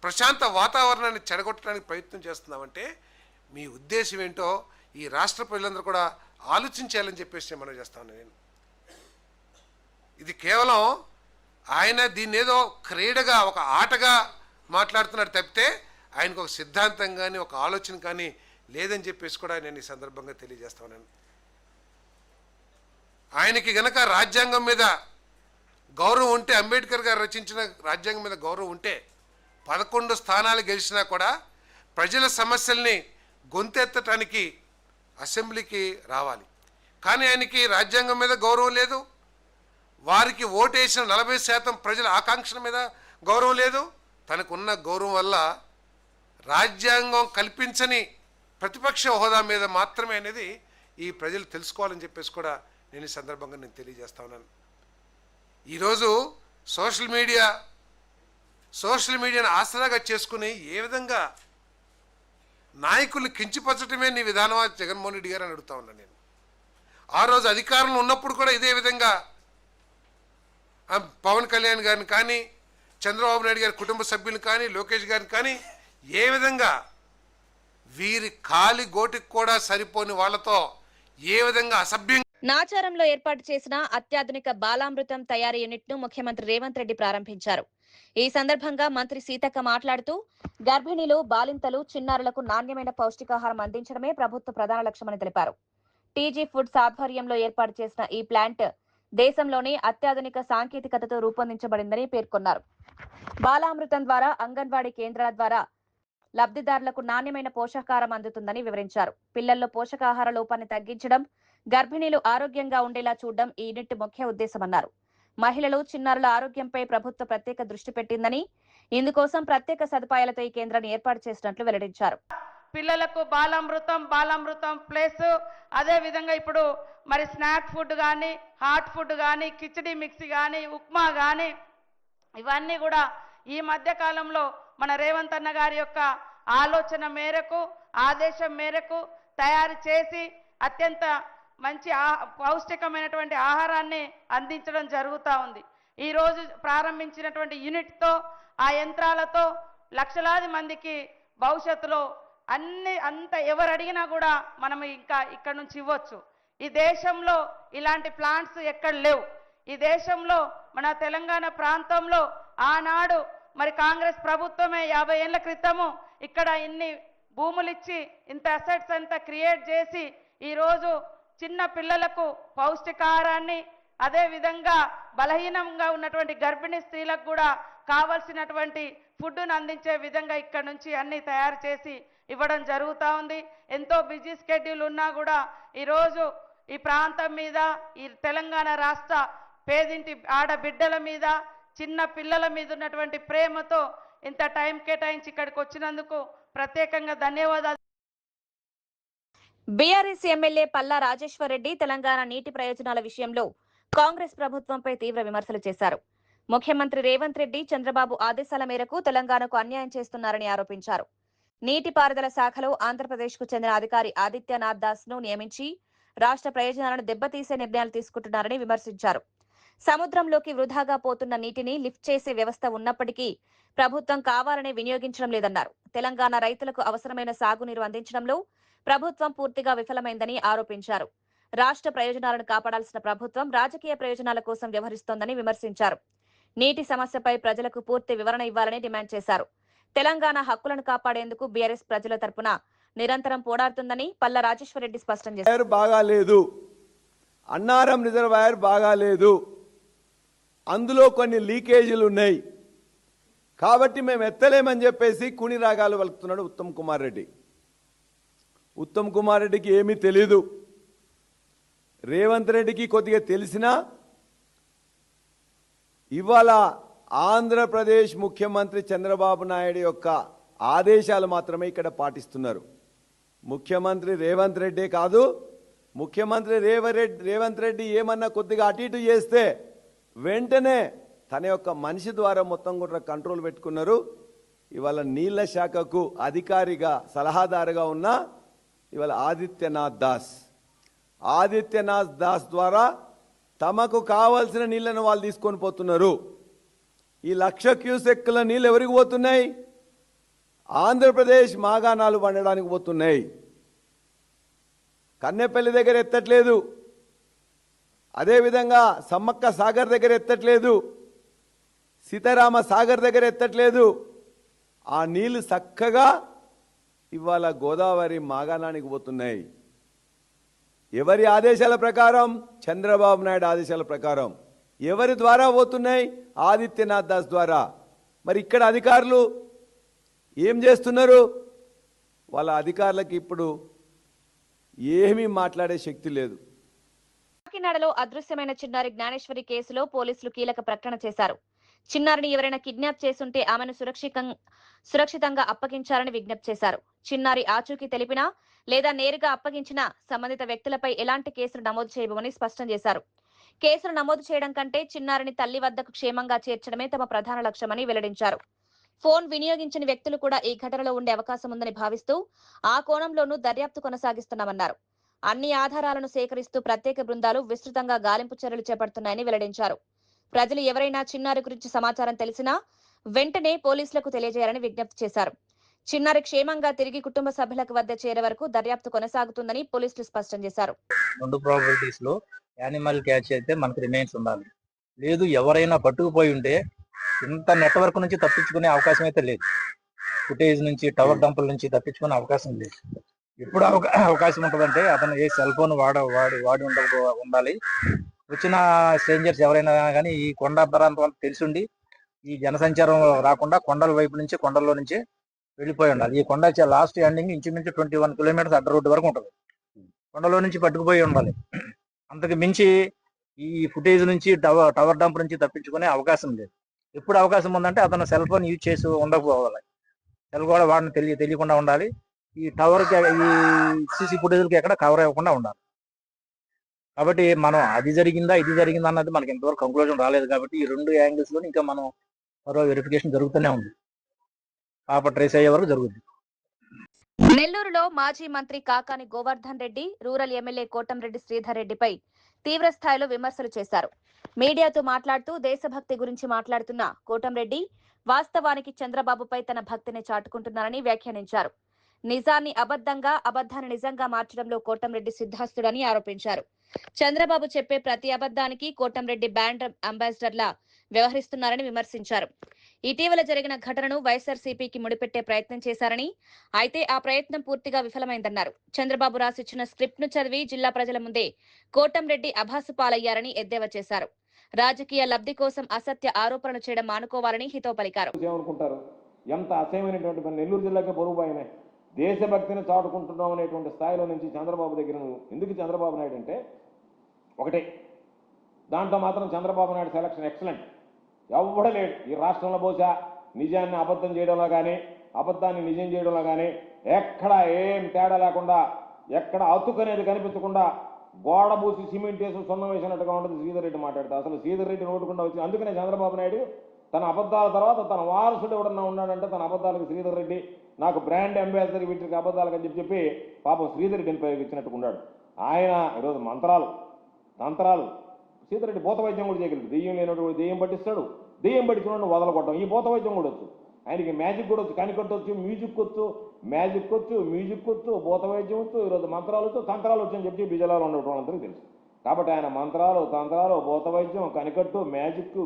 ప్రశాంత వాతావరణాన్ని చెడగొట్టడానికి ప్రయత్నం చేస్తున్నామంటే మీ ఉద్దేశం ఏంటో ఈ రాష్ట్ర ప్రజలందరూ కూడా ఆలోచించాలని చెప్పేసి మనం చేస్తాను. నేను ఇది కేవలం ఆయన దీన్ని ఏదో క్రీడగా ఒక ఆటగా మాట్లాడుతున్నాడు తప్పితే ఆయనకు ఒక సిద్ధాంతం కానీ ఒక ఆలోచన కానీ లేదని చెప్పేసి కూడా నేను ఈ సందర్భంగా తెలియజేస్తాను. ఆయనకి గనక రాజ్యాంగం మీద గౌరవం ఉంటే, అంబేద్కర్ గారు రచించిన రాజ్యాంగం మీద గౌరవం ఉంటే 11 స్థానాలు గెలిచినా కూడా ప్రజల సమస్యల్ని గొంతెత్తటానికి అసెంబ్లీకి రావాలి. కానీ ఆయనకి రాజ్యాంగం మీద గౌరవం లేదు, వారికి ఓటేసిన 40% ప్రజల ఆకాంక్షల మీద గౌరవం లేదు. తనకున్న గౌరవం వల్ల రాజ్యాంగం కల్పించని ప్రతిపక్ష హోదా మీద మాత్రమే అనేది ఈ ప్రజలు తెలుసుకోవాలని చెప్పేసి కూడా నేను ఈ సందర్భంగా నేను తెలియజేస్తా ఉన్నాను. ఈరోజు సోషల్ మీడియాను ఆసరాగా చేసుకుని ఏ విధంగా నాయకుల్ని కించిపరచడమే నీ విధానమా జగన్మోహన్ రెడ్డి గారు అని అడుగుతా ఉన్నాను నేను. ఆ రోజు అధికారంలో ఉన్నప్పుడు కూడా ఇదే విధంగా పవన్ కళ్యాణ్ గారిని కానీ, చంద్రబాబు నాయుడు గారి కుటుంబ సభ్యులను కానీ, లోకేష్ గారిని కానీ ఏ విధంగా వీరి కాలి గోటికి కూడా సరిపోని వాళ్లతో ఏ విధంగా అసభ్యంగా నాచారంలో ఏర్పాటు చేసిన అత్యాధునిక బాలామృతం తయారీ యూనిట్ ను ముఖ్యమంత్రి రేవంత్ రెడ్డి ప్రారంభించారు. ఈ సందర్భంగా మంత్రి సీతక్క మాట్లాడుతూ గర్భిణీలు, బాలింతలు, చిన్నారులకు నాణ్యమైన పౌష్టికాహారం అందించడమే ప్రభుత్వ ప్రధాన లక్ష్యమని తెలిపారు. టీజీ ఫుడ్స్ ఆధ్వర్యంలో ఏర్పాటు చేసిన ఈ ప్లాంట్ దేశంలోనే అత్యాధునిక సాంకేతికతతో రూపొందించబడిందని పేర్కొన్నారు. బాలామృతం ద్వారా అంగన్వాడీ కేంద్రాల ద్వారా లబ్ధిదారులకు నాణ్యమైన పోషకాహారం అందుతుందని వివరించారు. పిల్లల్లో పోషకాహార లోపాన్ని తగ్గించడం, గర్భిణీలు ఆరోగ్యంగా ఉండేలా చూడడం ఈ యూనిట్ ముఖ్య ఉద్దేశమన్నారు. మహిళలు, చిన్నారుల ఆరోగ్యంపై ప్రభుత్వం ప్రత్యేక దృష్టి పెట్టిందని, ఇందుకోసం ప్రత్యేక సదుపాయాలతో ఈ కేంద్రాన్ని ఏర్పాటు చేసినట్లు వెల్లడించారు. పిల్లలకు బాలామృతం ప్లస్ అదే విధంగా ఇప్పుడు మరి స్నాక్ ఫుడ్ కానీ, హాట్ ఫుడ్ కానీ, కిచడీ మిక్సీ కానీ, ఉప్మా కానీ ఇవన్నీ కూడా ఈ మధ్య కాలంలో మన రేవంత్ అన్న గారి యొక్క ఆలోచన మేరకు, ఆదేశం మేరకు తయారు చేసి అత్యంత మంచి పౌష్టికమైనటువంటి ఆహారాన్ని అందించడం జరుగుతూ ఉంది. ఈరోజు ప్రారంభించినటువంటి యూనిట్తో, ఆ యంత్రాలతో లక్షలాది మందికి భవిష్యత్తులో అంత ఎవరు అడిగినా కూడా మనం ఇంకా ఇక్కడ నుంచి ఇవ్వచ్చు. ఈ దేశంలో ఇలాంటి ప్లాంట్స్ ఎక్కడ లేవు. ఈ దేశంలో మన తెలంగాణ ప్రాంతంలో ఆనాడు మరి కాంగ్రెస్ ప్రభుత్వమే 50 ఏళ్ల క్రితము ఇక్కడ ఇన్ని భూములిచ్చి ఇంత అసెట్స్ అంతా క్రియేట్ చేసి ఈరోజు చిన్న పిల్లలకు పౌష్టికాహారాన్ని, అదే విధంగా బలహీనంగా ఉన్నటువంటి గర్భిణీ స్త్రీలకు కూడా కావాల్సినటువంటి ఫుడ్ను అందించే విధంగా ఇక్కడ నుంచి అన్ని తయారు చేసి ఇవ్వడం జరుగుతూ ఉంది. ఎంతో బిజీ స్కెడ్యూల్ ఉన్నా కూడా ఈరోజు ఈ ప్రాంతం మీద, ఈ తెలంగాణ రాష్ట్ర పేదింటి ఆడబిడ్డల మీద, చిన్న పిల్లల మీద ఉన్నటువంటి ప్రేమతో ఇంత టైం కేటాయించి ఇక్కడికి వచ్చినందుకు ప్రత్యేకంగా ధన్యవాదాలు. బీఆర్ఎస్ ఎమ్మెల్యే పల్లా రాజేశ్వర్ రెడ్డి తెలంగాణ నీటి ప్రయోజనాల విషయంలో కాంగ్రెస్ ప్రభుత్వంపై తీవ్ర విమర్శలు చేశారు. ముఖ్యమంత్రి రేవంత్ రెడ్డి, చంద్రబాబు ఆదేశాల మేరకు తెలంగాణకు అన్యాయం చేస్తున్నారని ఆరోపించారు. నీటిపారుదల శాఖలో ఆంధ్రప్రదేశ్కు చెందిన అధికారి ఆదిత్యనాథ్ దాస్ ను నియమించి రాష్ట్ర ప్రయోజనాలను దెబ్బతీసే నిర్ణయాలు తీసుకుంటున్నారని విమర్శించారు. సముద్రంలోకి వృధాగా పోతున్న నీటిని లిఫ్ట్ చేసే వ్యవస్థ ఉన్నప్పటికీ ప్రభుత్వం కావాలనే వినియోగించడం లేదన్నారు. తెలంగాణ రైతులకు అవసరమైన సాగునీరు అందించడంలో ప్రభుత్వం పూర్తిగా విఫలమైందని ఆరోపించారు. రాష్ట్ర ప్రయోజనాలను కాపాడాల్సిన ప్రభుత్వం రాజకీయ ప్రయోజనాల కోసం వ్యవహరిస్తోందని విమర్శించారు. నీటి సమస్యపై ప్రజలకు పూర్తి వివరణ ఇవ్వాలని డిమాండ్ చేశారు. తెలంగాణ హక్కులను కాపాడేందుకు బీఆర్ఎస్ ప్రజల తరపున నిరంతరం పోరాడుతుందని పల్లా రాజేశ్వర్ రెడ్డి స్పష్టం చేశారు. బాగాలేదు, అన్నారం రిజర్వాయర్ బాగాలేదు, అందులో కొన్ని లీకేజీలు ఉన్నాయి కాబట్టి మేము ఎత్తలేమని చెప్పేసి కుని రాగాలు వలుకుతున్నాడు ఉత్తమ్ కుమార్ రెడ్డి. ఉత్తమ్ కుమార్ రెడ్డికి ఏమీ తెలీదు. రేవంత్ రెడ్డికి కొద్దిగా తెలిసినా ఇవాళ ఆంధ్రప్రదేశ్ ముఖ్యమంత్రి చంద్రబాబు నాయుడు యొక్క ఆదేశాలు మాత్రమే ఇక్కడ పాటిస్తున్నారు. ముఖ్యమంత్రి రేవంత్ రెడ్డి కాదు, ముఖ్యమంత్రి రేవంత్ రెడ్డి ఏమన్నా కొద్దిగా అటు ఇటు చేస్తే వెంటనే తన యొక్క మనిషి ద్వారా మొత్తం కూడా కంట్రోల్ పెట్టుకున్నారు. ఇవాళ నీళ్ల శాఖకు అధికారిగా సలహాదారుగా ఉన్న ఇవాళ ఆదిత్యనాథ్ దాస్ ద్వారా తమకు కావాల్సిన నీళ్లను వాళ్ళు తీసుకొని పోతున్నారు. ఈ 1,00,000 క్యూసెక్కుల నీళ్ళు ఎవరికి పోతున్నాయి? ఆంధ్రప్రదేశ్ మాగాణాలు పండడానికి పోతున్నాయి. కన్నెపల్లి దగ్గర ఎత్తట్లేదు, అదేవిధంగా సమ్మక్క సాగర్ దగ్గర ఎత్తట్లేదు, సీతారామ సాగర్ దగ్గర ఎత్తట్లేదు. ఆ నీళ్లు చక్కగా ఇవాళ గోదావరి మాగాణానికి పోతున్నాయి. ఎవరి ఆదేశాల ప్రకారం? చంద్రబాబు నాయుడు ఆదేశాల ప్రకారం. ఎవరి ద్వారా పోతున్నాయి? ఆదిత్యనాథ్ దాస్ ద్వారా. మరి ఇక్కడ అధికారులు ఏం చేస్తున్నారు? వాళ్ళ అధికారులకు ఇప్పుడు ఏమీ మాట్లాడే శక్తి లేదు. కాకినాడలో అదృశ్యమైన చిన్నారి జ్ఞానేశ్వరి కేసులో పోలీసులు కీలక ప్రకటన చేశారు. చిన్నారిని ఎవరైనా కిడ్నాప్ చేసుంటే ఆమెను సురక్షితంగా అప్పగించాలని విజ్ఞప్తి చేశారు. చిన్నారి ఆచూకీ తెలిపినా లేదా నేరుగా అప్పగించిన సంబంధిత వ్యక్తులపై ఎలాంటి కేసులు నమోదు చేయబోమని స్పష్టం చేశారు. కేసులు నమోదు చేయడం కంటే చిన్నారిని తల్లి వద్దకు క్షేమంగా చేర్చడమే తమ ప్రధాన లక్ష్యమని వెల్లడించారు. ఫోన్ వినియోగించిన వ్యక్తులు కూడా ఈ ఘటనలో ఉండే అవకాశం ఉందని భావిస్తూ ఆ కోణంలోనూ దర్యాప్తు కొనసాగిస్తున్నామన్నారు. అన్ని ఆధారాలను సేకరిస్తూ ప్రత్యేక బృందాలు విస్తృతంగా గాలింపు చర్యలు చేపడుతున్నాయని వెల్లడించారు. ప్రజలు ఎవరైనా చిన్నారి గురించి సమాచారం తెలిసినా వెంటనే పోలీసులకు తెలియజేయాలని విజ్ఞప్తి చేశారు. చిన్నారి క్షేమంగా తిరిగి కుటుంబ సభ్యులకు వద్ద చేరే వరకు దర్యాప్తు కొనసాగుతుందని పోలీసులు స్పష్టం చేశారు. 2 ప్రాబిలిటీస్ లో యానిమల్ క్యాచ్ అయితే మనకు రిమైన్స్ ఉండాలి. లేదు ఎవరైనా పట్టుకుపోయి ఉంటే ఇంత నెట్వర్క్ నుంచి తప్పించుకునే అవకాశం అయితే లేదు. ఫుటేజ్ నుంచి టవర్ డంపుల నుంచి తప్పించుకునే అవకాశం లేదు. ఎప్పుడు అవకాశం ఉంటుందంటే అతను ఏ సెల్ ఫోన్ వాడి ఉండాలి. వచ్చిన స్ట్రేంజర్స్ ఎవరైనా కానీ ఈ కొండ ప్రాంతం తెలిసిండి ఈ జనసంచారం రాకుండా కొండల వైపు నుంచి కొండల్లో నుంచి వెళ్ళిపోయి ఉండాలి. ఈ కొండ లాస్ట్ ఎండింగ్ ఇంచుమించు 21 కిలోమీటర్స్ అడ్డ రోడ్డు వరకు ఉంటుంది. కొండలో నుంచి పట్టుకుపోయి ఉండాలి. అంతకు మించి ఈ ఫుటేజ్ నుంచి టవర్ డంప్ నుంచి తప్పించుకునే అవకాశం లేదు. ఎప్పుడు అవకాశం ఉందంటే అతను సెల్ ఫోన్ యూజ్ చేసి ఉండకపోవాలి. సెల్ కూడా వాడిని తెలియకుండా ఉండాలి. ఈ టవర్కి ఈ సీసీ ఫుటేజ్కి ఎక్కడ కవర్ అవ్వకుండా ఉండాలి. కాబట్టి మనం అది జరిగిందా ఇది జరిగిందా అన్నది మనకి ఇంతవరకు కంక్లూజన్ రాలేదు. కాబట్టి ఈ 2 యాంగిల్స్ లో ఇంకా మనం మరో వెరిఫికేషన్ జరుగుతూనే ఉంది. పాప ట్రేస్ అయ్యే వరకు జరుగుతుంది. నెల్లూరులో మాజీ మంత్రి కాకాని గోవర్ధన్ రెడ్డి, రూరల్ ఎమ్మెల్యే కోటంరెడ్డి శ్రీధర్ రెడ్డిపై తీవ్ర స్థాయిలో విమర్శలు చేశారు. మీడియాతో మాట్లాడుతూ దేశభక్తి గురించి మాట్లాడుతున్న కోటంరెడ్డి వాస్తవానికి చంద్రబాబుపై తన భక్తిని చాటుకుంటున్నారని వ్యాఖ్యానించారు. నిజాన్ని అబద్ధంగా, అబద్ధాన్ని నిజంగా మార్చడంలో కోటంరెడ్డి సిద్ధాస్తుడని ఆరోపించారు. చంద్రబాబు చెప్పే ప్రతి అబద్ధానికి కోటంరెడ్డి బ్రాండ్ అంబాసిడర్లా వ్యవహరిస్తున్నారని విమర్శించారు. ఇటీవల జరిగిన ఘటనను వైఎస్ఆర్సీపీకి ముడిపెట్టే ప్రయత్నం చేశారని, అయితే ఆ ప్రయత్నం పూర్తిగా విఫలమైందన్నారు. చంద్రబాబు రాసిచ్చిన స్క్రిప్ట్ ను చదివి జిల్లా ప్రజల ముందే కోటంరెడ్డి అభాసు పాలయ్యారని ఎద్దేవా చేశారు. రాజకీయ లబ్ధి కోసం అసత్య ఆరోపణలు చేయడం మానుకోవాలని హితవు పలికారు. ఎంత అసహ్యమైనటువంటి నెల్లూరు జిల్లాకే పొరుగుపోయినాయి. దేశభక్తిని చాటుకుంటున్నాం అనేటువంటి స్థాయిలో నుంచి చంద్రబాబు దగ్గర ఎందుకు చంద్రబాబు నాయుడు అంటే ఒకటే, దాంట్లో మాత్రం చంద్రబాబు నాయుడు సెలక్షన్ ఎక్సలెంట్. ఎవ్వడలేడు ఈ రాష్ట్రంలో. బహుశా నిజాన్ని అబద్ధం చేయడంలో కానీ అబద్ధాన్ని నిజం చేయడంలో కానీ ఎక్కడ ఏం తేడా లేకుండా, ఎక్కడ అతుకనేది కనిపించకుండా గోడ పూసి సిమెంట్ వేసి సున్నం వేసినట్టుగా ఉంటుంది శ్రీధర్ రెడ్డి మాట్లాడితే. అసలు శ్రీధర్ రెడ్డి నోటుకుండా వచ్చి అందుకనే చంద్రబాబు నాయుడు తన అబద్ధాల తర్వాత తన వారసుడు ఎవడన్నా ఉన్నాడంటే తన అబద్ధాలకు శ్రీధర్ రెడ్డి నాకు బ్రాండ్ అంబాసిడర్ వీటికి అబద్ధాలకు అని చెప్పి పాపం శ్రీధర్ రెడ్డిని ప్రయోగించినట్టుగా ఉన్నాడు. ఆయన ఈరోజు తంత్రాలు శ్రీధర్ రెడ్డి భూత వైద్యం కూడా చేయగలడు. దెయ్యం లేనటువంటి దెయ్యం పట్టిస్తాడు, దెయ్యం పట్టించుకున్నాడు వదలకొట్టడం. ఈ భూత వైద్యం కూడా వచ్చు ఆయనకి. మ్యాజిక్ కూడా వచ్చు, కనికొట్టవచ్చు, మ్యూజిక్ వచ్చు, మ్యూజిక్ వచ్చు, భూత వైద్యం వచ్చు, ఈరోజు మంత్రాలు వచ్చు, తంత్రాలు వచ్చు అని చెప్పి బిజలాలు ఉండటం వాళ్ళందరికీ తెలుసు. కాబట్టి ఆయన మంత్రాలు, తంత్రాలు, భూత వైద్యం, కనికట్టు,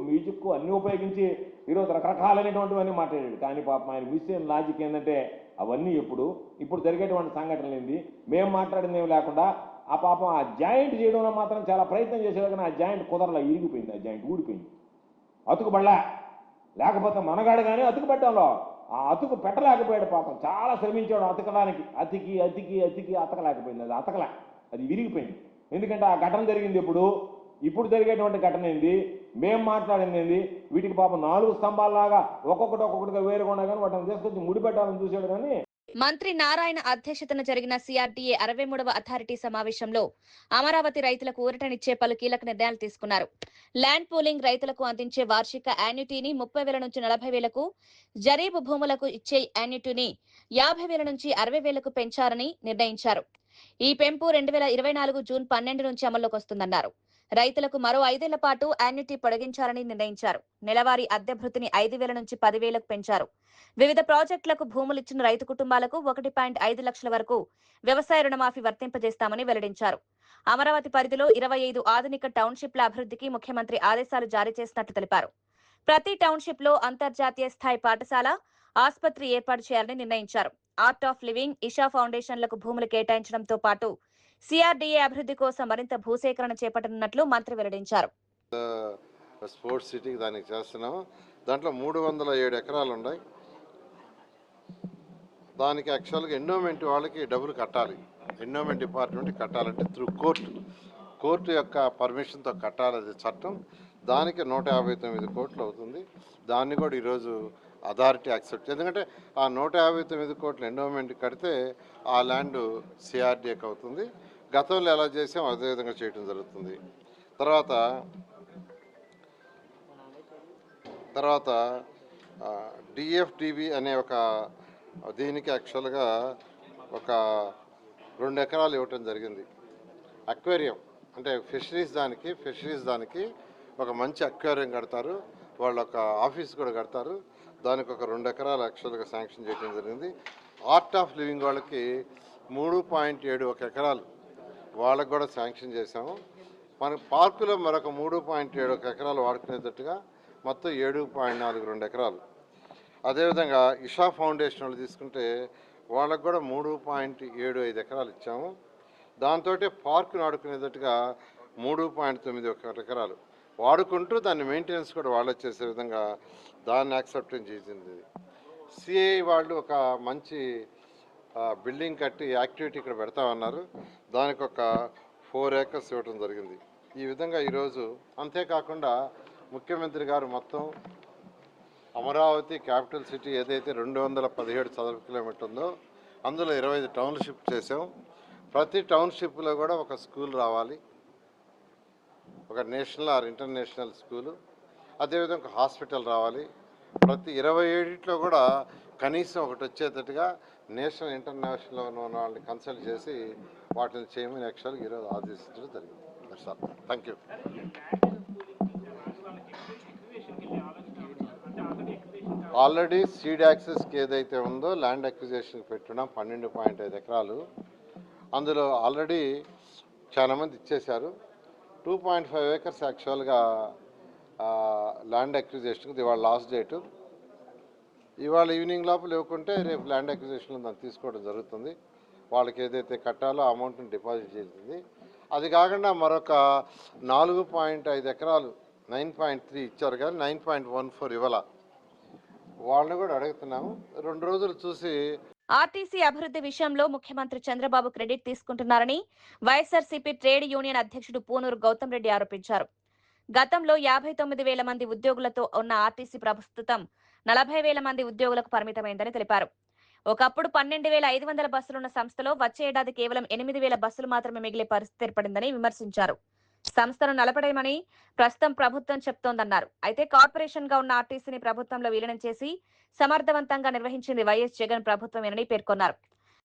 మ్యూజిక్ అన్నీ ఉపయోగించి ఈరోజు రకరకాలైనటువంటివన్నీ మాట్లాడాడు. కానీ పాపం ఆయన మిస్ అయిన లాజిక్ ఏంటంటే అవన్నీ ఇప్పుడు జరిగేటువంటి సంఘటనలు ఏంది, మేము మాట్లాడింది ఏమి లేకుండా ఆ పాపం ఆ జాయింట్ చేయడంలో మాత్రం చాలా ప్రయత్నం చేసేది. కానీ ఆ జాయింట్ కుదరలా, ఇరిగిపోయింది, ఆ జాయింట్ ఊడిపోయింది, అతుకుబడలా. లేకపోతే మనగాడు కానీ అతుకు పెట్టడంలో ఆ అతుకు పెట్టలేకపోయాడు. పాపం చాలా శ్రమించాడు అతకడానికి. అతికి అతకలేకపోయింది. అది అతకలే, అది విరిగిపోయింది. ఎందుకంటే ఆ ఘటన జరిగింది ఇప్పుడు జరిగేటువంటి ఘటన ఏంది, మేము మాట్లాడింది ఏంది? వీటికి పాపం 4 స్తంభాలలాగా ఒక్కొక్కటిగా వేరుగా కానీ వాటిని తీసుకొచ్చి ముడిపెట్టాలని చూసాడు. కానీ మంత్రి నారాయణ అధ్యక్షతన జరిగిన సిఆర్డీఏ 63వ అథారిటీ సమావేశంలో అమరావతి రైతులకు ఊరటనిచ్చే పలు కీలక నిర్ణయాలు తీసుకున్నారు. ల్యాండ్ పూలింగ్ రైతులకు అందించే వార్షిక యాన్యుటీని 30,000 నుంచి 40,000కు, జరీబు భూములకు ఇచ్చే యాన్యుటీని 50,000 నుంచి 60,000కు పెంచారని నిర్ణయించారు. ఈ పెంపు 2024 జూన్ 12 నుంచి అమల్లోకి వస్తుందన్నారు. రైతులకు మరో 5 ఏళ్ల పాటు యాన్యుటీ పొడిగించాలని నిర్ణయించారు. నెలవారీ అద్దె భృతిని 5,000 నుంచి 10,000కు పెంచారు. వివిధ ప్రాజెక్టులకు భూములిచ్చిన రైతు కుటుంబాలకు 1.5 లక్షల వరకు వ్యవసాయ రుణమాఫీ వర్తింపజేస్తామని వెల్లడించారు. అమరావతి పరిధిలో 25 ఆధునిక టౌన్షిప్ల అభివృద్ధికి ముఖ్యమంత్రి ఆదేశాలు జారీ చేసినట్లు తెలిపారు. ప్రతి టౌన్షిప్ లో అంతర్జాతీయ స్థాయి పాఠశాల, ఆసుపత్రి ఏర్పాటు చేయాలని నిర్ణయించారు. ఆర్ట్ ఆఫ్ లివింగ్, ఇషా ఫౌండేషన్లకు భూములు కేటాయించడంతో పాటు సిఆర్డీఏ అభివృద్ధి కోసం మరింత భూసేకరణ చేపట్టనున్నట్లు మంత్రి వెల్లడించారు. స్పోర్ట్స్ సిటీకి దానికి చేస్తున్నాము. దాంట్లో 307 ఎకరాలు ఉన్నాయి. దానికి యాక్చువల్గా ఎండోమెంట్ వాళ్ళకి డబ్బులు కట్టాలి. ఎండోమెంట్ డిపార్ట్మెంట్ కట్టాలంటే త్రూ కోర్టు యొక్క పర్మిషన్తో కట్టాలి. అది చట్టం. దానికి 159 కోట్లు అవుతుంది. దాన్ని కూడా ఈరోజు అథారిటీ యాక్సెప్ట్, ఎందుకంటే ఆ 159 కోట్ల ఎండోమెంట్ కడితే ఆ ల్యాండ్ సిఆర్డీఏకి అవుతుంది. గతంలో ఎలా చేసాం అదేవిధంగా చేయడం జరుగుతుంది. తర్వాత డిఎఫ్డిబి అనే ఒక దీనికి యాక్చువల్గా ఒక 2 ఎకరాలు ఇవ్వటం జరిగింది. అక్వేరియం అంటే ఫిషరీస్ దానికి ఒక మంచి అక్వేరియం కడతారు. వాళ్ళు ఒక ఆఫీస్ కూడా కడతారు. దానికి ఒక 2 ఎకరాలు యాక్చువల్గా శాంక్షన్ చేయడం జరిగింది. ఆర్ట్ ఆఫ్ లివింగ్ వాళ్ళకి 3.71 ఎకరాలు వాళ్ళకు కూడా శాంక్షన్ చేశాము. మనకు పార్కులో మరొక 3.71 ఎకరాలు వాడుకునేటట్టుగా మొత్తం 7.42 ఎకరాలు. అదేవిధంగా ఇషా ఫౌండేషన్ వాళ్ళు తీసుకుంటే వాళ్ళకు కూడా 3.75 ఎకరాలు ఇచ్చాము. దాంతో పార్కును ఆడుకునేటట్టుగా 3.91 ఎకరాలు వాడుకుంటూ దాన్ని మెయింటెనెన్స్ కూడా వాళ్ళే చేసే విధంగా దాన్ని యాక్సెప్టెన్స్ చేసింది. సిఐ వాళ్ళు ఒక మంచి బిల్డింగ్ కట్టి యాక్టివిటీ ఇక్కడ పెడతామన్నారు. దానికి ఒక 4 ఏకర్స్ ఇవ్వడం జరిగింది. ఈ విధంగా ఈరోజు అంతేకాకుండా ముఖ్యమంత్రి గారు మొత్తం అమరావతి క్యాపిటల్ సిటీ ఏదైతే 217 చదరపు కిలోమీటర్ ఉందో అందులో 25 టౌన్షిప్ చేసాం. ప్రతి టౌన్షిప్లో కూడా ఒక స్కూల్ రావాలి, ఒక నేషనల్ ఆర్ ఇంటర్నేషనల్ స్కూలు, అదేవిధంగా ఒక హాస్పిటల్ రావాలి. ప్రతి 27 కూడా కనీసం ఒకటి వచ్చేటట్టుగా నేషనల్ ఇంటర్నేషనల్ ఉన్న వాళ్ళని కన్సల్ట్ చేసి వాటిని చేయమని యాక్చువల్గా ఈరోజు ఆదేశించడం జరిగింది. Thank you. ఆల్రెడీ సీడ్ యాక్సెస్కి ఏదైతే ఉందో ల్యాండ్ అక్విజిషన్కి పెట్టున్నాం 12.5 ఎకరాలు. అందులో ఆల్రెడీ చాలామంది ఇచ్చేశారు. 2.5 ఏకర్స్ యాక్చువల్గా ల్యాండ్ అక్విజిషన్కి ఇవాళ లాస్ట్ డేటు. ఇవాళ ఈవినింగ్ లోపల ఇవ్వకుంటే రేపు ల్యాండ్ అక్విజిషన్లో దాన్ని తీసుకోవడం జరుగుతుంది. వాళ్ళకి ఏదైతే కట్టాలో అమౌంట్ని డిపాజిట్ చేస్తుంది. అది కాకుండా మరొక 4.5 ఎకరాలు 9.3 ఇచ్చారు కానీ 9.14 ఇవ్వాల. వాళ్ళని కూడా అడుగుతున్నాము. 2 రోజులు చూసి ఆర్టీసీ అభివృద్ధి విషయంలో ముఖ్యమంత్రి చంద్రబాబు క్రెడిట్ తీసుకుంటున్నారని వైఎస్ఆర్సీపీ ట్రేడ్ యూనియన్ అధ్యక్షుడు పూనూరు గౌతమ్ రెడ్డి ఆరోపించారు. గతంలో 59,000 మంది ఉద్యోగులతో ఉన్న ఆర్టీసీ ప్రస్తుతం 40,000 మంది ఉద్యోగులకు పరిమితమైందని తెలిపారు. ఒకప్పుడు 12,500 బస్సులున్న సంస్థలో వచ్చే ఏడాది కేవలం 8,000 బస్సులు మాత్రమే మిగిలే పరిస్థితి ఏర్పడిందని విమర్శించారు. సంస్థను నలపడమని ప్రస్తుతం ప్రభుత్వం చెప్తోందన్నారు. అయితే కార్పొరేషన్ గా ఉన్న ఆర్టీసీని ప్రభుత్వంలో విలీనం చేసి సమర్థవంతంగా నిర్వహించింది వైఎస్ జగన్ ప్రభుత్వమేనని పేర్కొన్నారు.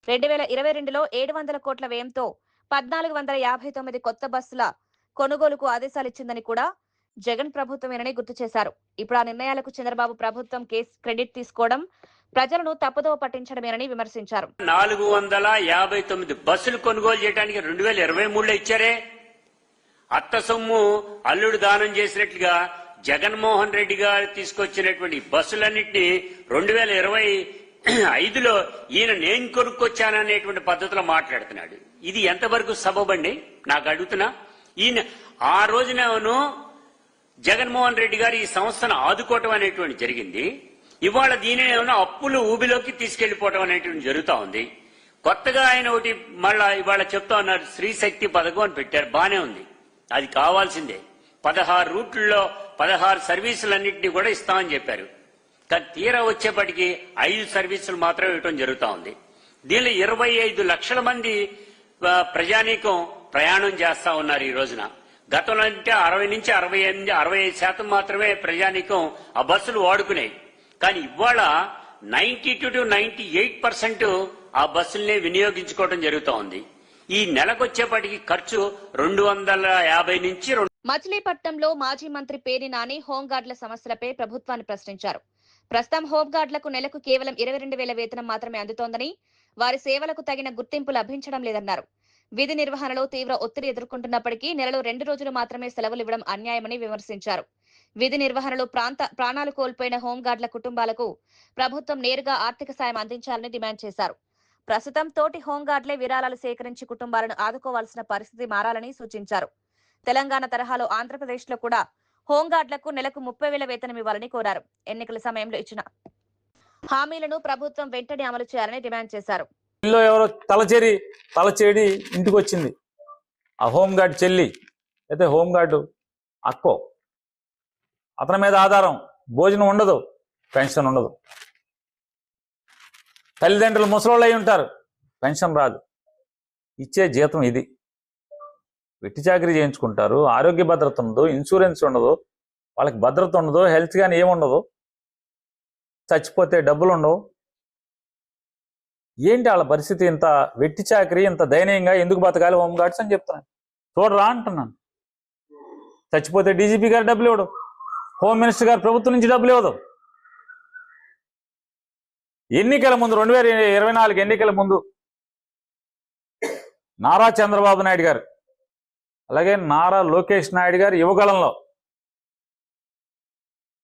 2022లో 700 కోట్ల వ్యయంతో 1,459 కొత్త బస్సుల కొనుగోలుకు ఆదేశాలిచ్చిందని కూడా జగన్ ప్రభుత్వమేనని గుర్తు చేశారు. ఇప్పుడు ఆ నిర్ణయాలకు చంద్రబాబు ప్రభుత్వం క్రెడిట్ తీసుకోవడం ప్రజలను తప్పుదోవ పట్టించడమేనని విమర్శించారు. 459 బస్సులు కొనుగోలు చేయడానికి 2023లో ఇచ్చారే. అత్త సొమ్ము అల్లుడు దానం చేసినట్లుగా జగన్మోహన్ రెడ్డి గారు తీసుకొచ్చినటువంటి బస్సులన్నింటినీ 2025లో ఈయన నేను కొనుక్కొచ్చాననేటువంటి పద్ధతిలో మాట్లాడుతున్నాడు. ఇది ఎంతవరకు సబబండి నాకు అడుగుతున్నా. ఈయన ఆ రోజునేమో జగన్మోహన్ రెడ్డి గారు ఈ సంస్థను ఆదుకోవటం అనేటువంటి జరిగింది. ఇవాళ దీనినేమో అప్పులు ఊబిలోకి తీసుకెళ్లిపోవటం అనేటువంటి జరుగుతా ఉంది. కొత్తగా ఆయన ఒకటి మళ్ళా ఇవాళ చెప్తా ఉన్నారు, స్త్రీ శక్తి పథకం అని పెట్టారు. బానే ఉంది, అది కావాల్సిందే. 16 రూట్లలో 16 సర్వీసులన్నింటినీ కూడా ఇస్తామని చెప్పారు. కానీ తీరా వచ్చేప్పటికి 5 సర్వీసులు మాత్రమే ఇవ్వడం జరుగుతూ ఉంది. దీనిలో 25 లక్షల మంది ప్రజానీకం ప్రయాణం చేస్తా ఉన్నారు ఈ రోజున. గతంలో అంటే 60 నుంచి 65% మాత్రమే ప్రజానీకం ఆ బస్సులు వాడుకునేవి. కానీ ఇవాళ 92 to 98% ఆ బస్సుల్ని వినియోగించుకోవడం జరుగుతూ ఉంది. ఈ నెలకొచ్చేపటికి ఖర్చు 250 నుంచి మచిలీపట్నంలో మాజీ మంత్రి పేర్ని నాని హోంగార్డుల సమస్యలపై ప్రభుత్వాన్ని ప్రశ్నించారు. ప్రస్తుతం హోంగార్డులకు నెలకు కేవలం 22,000 వేతనం మాత్రమే అందుతోందని, వారి సేవలకు తగిన గుర్తింపు లభించడం లేదన్నారు. విధి నిర్వహణలో తీవ్ర ఒత్తిడి ఎదుర్కొంటున్నప్పటికీ నెలలో 2 రోజులు మాత్రమే సెలవులు ఇవ్వడం అన్యాయమని విమర్శించారు. విధి నిర్వహణలో ప్రాణాలు కోల్పోయిన హోంగార్డుల కుటుంబాలకు ప్రభుత్వం నేరుగా ఆర్థిక సాయం అందించాలని డిమాండ్ చేశారు. ప్రస్తుతం తోటి హోంగార్డులే విరాళాలు సేకరించి కుటుంబాలను ఆదుకోవాల్సిన పరిస్థితి మారాలని సూచించారు. తెలంగాణ తరహాలో ఆంధ్రప్రదేశ్లో కూడా హోంగార్డులకు నెలకు 30,000 వేతనం ఇవ్వాలని కోరారు. ఎన్నికల సమయంలో ఇచ్చిన హామీలను ప్రభుత్వం వెంటనే అమలు చేయాలని డిమాండ్ చేశారు. ఎవరో తలచేడి ఇంటికి వచ్చింది, ఆ హోంగార్డ్ చెల్లి అయితే హోంగార్డు అక్కో, అతని మీద ఆధారం, భోజనం ఉండదు, పెన్షన్ ఉండదు. తల్లిదండ్రులు ముసలోళ్ళు అయి ఉంటారు, పెన్షన్ రాదు. ఇచ్చే జీతం ఇది. వెట్టి చాకరీ చేయించుకుంటారు, ఆరోగ్య భద్రత ఉండదు, ఇన్సూరెన్స్ ఉండదు, వాళ్ళకి భద్రత ఉండదు, హెల్త్ కానీ ఏముండదు, చచ్చిపోతే డబ్బులు ఉండవు. ఏంటి వాళ్ళ పరిస్థితి? ఇంత వెట్టి చాకరీ, ఇంత దయనీయంగా ఎందుకు బతకాలి హోంగార్డ్స్ అని చెప్తున్నాను. చూడరా అంటున్నాను. చచ్చిపోతే డీజీపీ గారు డబ్బులు ఇవ్వడు, హోమ్ మినిస్టర్ గారు ప్రభుత్వం నుంచి డబ్బులు ఇవ్వదు. ఎన్నికల ముందు 2024 ఎన్నికల ముందు నారా చంద్రబాబు నాయుడు గారు అలాగే నారా లోకేష్ నాయుడు గారు యువగళంలో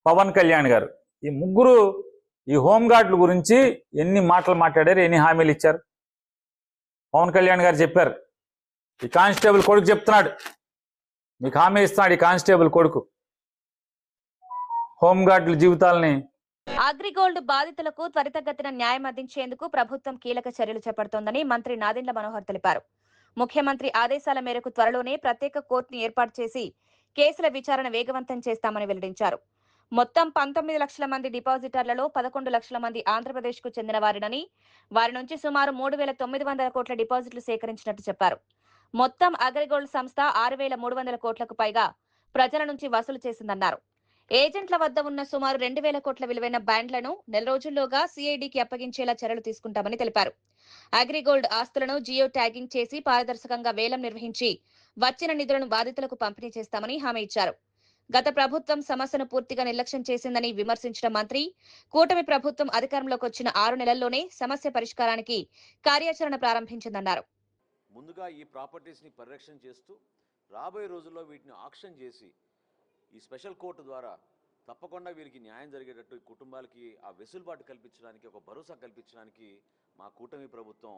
పవన్ కళ్యాణ్ గారు, ఈ ముగ్గురు ఈ హోంగార్డుల గురించి ఎన్ని మాటలు మాట్లాడారు, ఎన్ని హామీలు ఇచ్చారు. పవన్ కళ్యాణ్ గారు చెప్పారు, ఈ కానిస్టేబుల్ కొడుకు చెప్తున్నాడు, మీకు హామీ ఇస్తున్నాడు ఈ కానిస్టేబుల్ కొడుకు హోంగార్డుల జీవితాలని. అగ్రిగోల్డ్ బాధితులకు త్వరితగతిన న్యాయం అందించేందుకు ప్రభుత్వం కీలక చర్యలు చేపడుతోందని మంత్రి నాదెండ్ల మనోహర్ తెలిపారు. ముఖ్యమంత్రి ఆదేశాల మేరకు త్వరలోనే ప్రత్యేక కోర్టును ఏర్పాటు చేసి కేసుల విచారణ వేగవంతం చేస్తామని వెల్లడించారు. మొత్తం 19 లక్షల మంది డిపాజిటర్లలో 11 లక్షల మంది ఆంధ్రప్రదేశ్ కు చెందిన వారినని, వారి నుంచి సుమారు 3,900 కోట్ల డిపాజిట్లు సేకరించినట్టు చెప్పారు. మొత్తం అగ్రిగోల్డ్ సంస్థ 6,300 కోట్లకు పైగా ప్రజల నుంచి వసూలు చేసిందన్నారు. ఏజెంట్ల వద్ద ఉన్న సుమారు 2,000 కోట్ల విలువైన బాండ్లను నెల రోజుల్లోగా సిఐడికి అప్పగించేలా చర్యలు తీసుకుంటామని తెలిపారు. అగ్రిగోల్డ్ ఆస్తులను జియో ట్యాగింగ్ చేసి పారదర్శకంగా వేలం నిర్వహించి వచ్చిన నిధులను బాధితులకు పంపిణీ చేస్తామని హామీ ఇచ్చారు. గత ప్రభుత్వం సమస్యను పూర్తిగా నిర్లక్ష్యం చేసిందని విమర్శించిన మంత్రి, కూటమి ప్రభుత్వం అధికారంలోకి వచ్చిన 6 నెలల్లోనే సమస్య పరిష్కారానికి కార్యాచరణ ప్రారంభించిందన్నారు. ముందుగా ఈ ప్రాపర్టీస్ ని పరిరక్షణ చేస్తూ రాబోయే రోజుల్లో వీటిని ఆక్షన్ చేసి ఈ స్పెషల్ కోర్టు ద్వారా తప్పకుండా వీరికి న్యాయం జరిగేటట్టు ఈ కుటుంబాలకి ఆ వెసులుబాటు కల్పించడానికి, ఒక భరోసా కల్పించడానికి మా కూటమి ప్రభుత్వం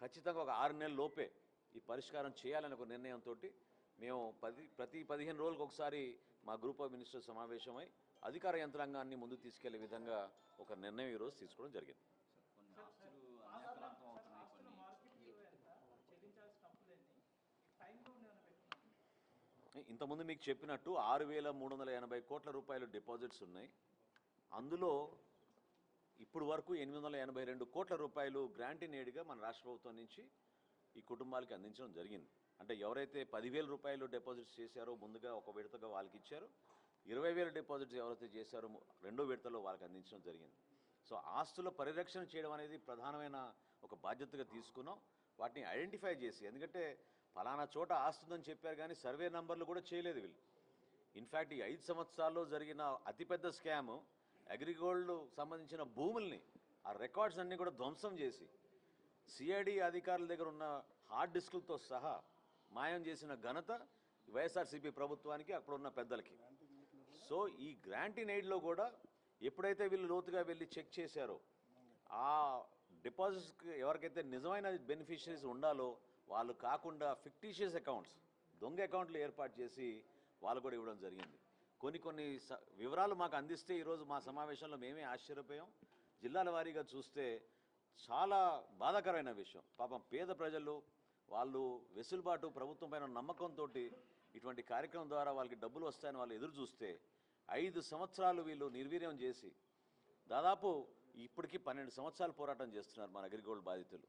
ఖచ్చితంగా ఒక 6 నెలల లోపే ఈ పరిష్కారం చేయాలని ఒక నిర్ణయంతో మేము ప్రతి 15 రోజులకు ఒకసారి మా గ్రూప్ ఆఫ్ మినిస్టర్ సమావేశమై అధికార యంత్రాంగాన్ని ముందుకు తీసుకెళ్లే విధంగా ఒక నిర్ణయం ఈరోజు తీసుకోవడం జరిగింది. ఇంతకుముందు మీకు చెప్పినట్టు 6,380 కోట్ల రూపాయలు డిపాజిట్స్ ఉన్నాయి. అందులో ఇప్పుడు వరకు 882 కోట్ల రూపాయలు గ్రాంట్ ఇన్ ఎయిడ్గా మన రాష్ట్ర ప్రభుత్వం నుంచి ఈ కుటుంబాలకి అందించడం జరిగింది. అంటే ఎవరైతే 10,000 రూపాయలు డిపాజిట్స్ చేశారో ముందుగా ఒక విడతగా వాళ్ళకి ఇచ్చారు, 20,000 డిపాజిట్స్ ఎవరైతే చేశారో రెండో విడతలో వాళ్ళకి అందించడం జరిగింది. సో ఆస్తుల పరిరక్షణ చేయడం అనేది ప్రధానమైన ఒక బాధ్యతగా తీసుకున్నాం. వాటిని ఐడెంటిఫై చేసి, ఎందుకంటే ఫలానా చోట ఆస్తుందని చెప్పారు కానీ సర్వే నంబర్లు కూడా చేయలేదు వీళ్ళు. ఇన్ఫ్యాక్ట్ ఈ 5 సంవత్సరాల్లో జరిగిన అతిపెద్ద స్కామ్ అగ్రిగోల్డ్ సంబంధించిన భూముల్ని, ఆ రికార్డ్స్ అన్నీ కూడా ధ్వంసం చేసి సిఐడి అధికారుల దగ్గర ఉన్న హార్డ్ డిస్కులతో సహా మాయం చేసిన ఘనత వైఎస్ఆర్సీపీ ప్రభుత్వానికి, అక్కడ ఉన్న పెద్దలకి. సో ఈ గ్రాంట్ ఇన్ ఎయిడ్లో కూడా ఎప్పుడైతే వీళ్ళు లోతుగా వెళ్ళి చెక్ చేశారో ఆ డిపాజిట్స్కి ఎవరికైతే నిజమైన బెనిఫిషరీస్ ఉండాలో వాళ్ళు కాకుండా ఫిక్టీషియస్ అకౌంట్స్, దొంగ అకౌంట్లు ఏర్పాటు చేసి వాళ్ళు కూడా ఇవ్వడం జరిగింది. కొన్ని వివరాలు మాకు అందిస్తే ఈరోజు మా సమావేశంలో మేమే ఆశ్చర్యపోయాం. జిల్లాల వారీగా చూస్తే చాలా బాధాకరమైన విషయం. పాపం పేద ప్రజలు వాళ్ళు వెసులుబాటు ప్రభుత్వం పైన నమ్మకంతో ఇటువంటి కార్యక్రమం ద్వారా వాళ్ళకి డబ్బులు వస్తాయని వాళ్ళు ఎదురు చూస్తే 5 సంవత్సరాలు వీళ్ళు నిర్వీర్యం చేసి దాదాపు ఇప్పటికీ 12 సంవత్సరాలు పోరాటం చేస్తున్నారు మన అగ్రిగోల్డ్ బాధితులు.